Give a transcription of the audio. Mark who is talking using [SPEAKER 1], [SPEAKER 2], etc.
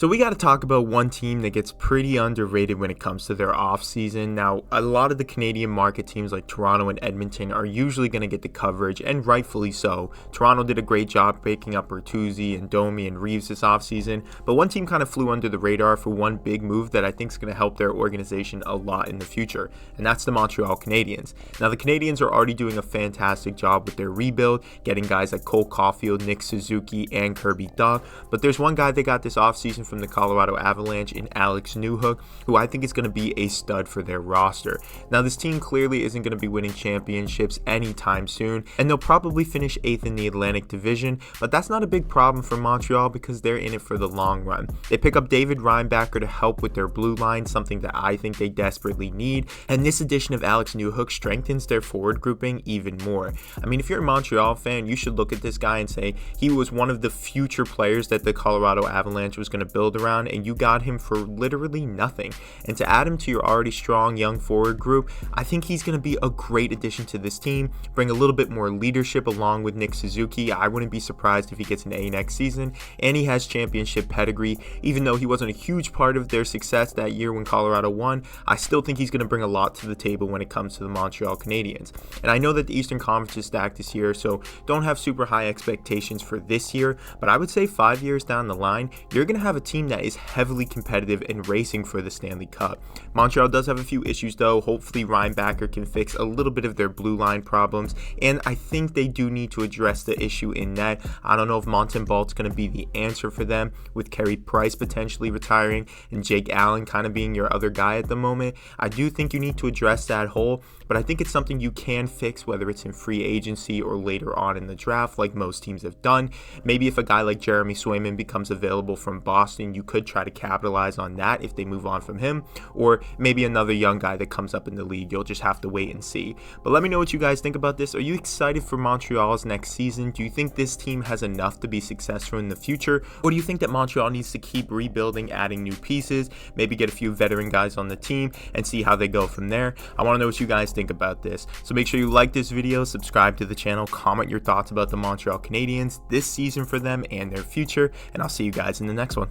[SPEAKER 1] So we got to talk about one team that gets pretty underrated when it comes to their offseason. Now, a lot of the Canadian market teams like Toronto and Edmonton are usually going to get the coverage, and rightfully so. Toronto did a great job picking up Bertuzzi and Domi and Reeves this offseason, but one team kind of flew under the radar for one big move that I think is going to help their organization a lot in the future, and that's the Montreal Canadiens. Now, the Canadiens are already doing a fantastic job with their rebuild, getting guys like Cole Caulfield, Nick Suzuki, and Kirby Dach, but there's one guy they got this offseason from the Colorado Avalanche in Alex Newhook, who I think is going to be a stud for their roster. Now, this team clearly isn't going to be winning championships anytime soon, and they'll probably finish 8th in the Atlantic Division, but that's not a big problem for Montreal because they're in it for the long run. They pick up David Reinbacher to help with their blue line, something that I think they desperately need, and this addition of Alex Newhook strengthens their forward grouping even more. I mean, if you're a Montreal fan, you should look at this guy and say he was one of the future players that the Colorado Avalanche was going to build around, and you got him for literally nothing. And to add him to your already strong young forward group, I think he's going to be a great addition to this team, bring a little bit more leadership along with Nick Suzuki. I wouldn't be surprised if he gets an A next season, and he has championship pedigree. Even though he wasn't a huge part of their success that year when Colorado won, I still think he's going to bring a lot to the table when it comes to the Montreal Canadiens. And I know that the Eastern Conference is stacked this year, so don't have super high expectations for this year, but I would say 5 years down the line, you're going to have a team that is heavily competitive and racing for the Stanley Cup. Montreal does have a few issues though. Hopefully Reinbacher can fix a little bit of their blue line problems, and I think they do need to address the issue in net. I don't know if Montembeault's going to be the answer for them, with Carey Price potentially retiring and Jake Allen kind of being your other guy at the moment. I do think you need to address that hole, but I think it's something you can fix, whether it's in free agency or later on in the draft like most teams have done. Maybe if a guy like Jeremy Swayman becomes available from Boston, you could try to capitalize on that if they move on from him, or maybe another young guy that comes up in the league. You'll just have to wait and see. But let me know what you guys think about this. Are you excited for Montreal's next season? Do you think this team has enough to be successful in the future, or do you think that Montreal needs to keep rebuilding, adding new pieces, maybe get a few veteran guys on the team and see how they go from there? I want to know what you guys think about this. So make sure you like this video, subscribe to the channel, comment your thoughts about the Montreal Canadiens, this season for them and their future, and I'll see you guys in the next one.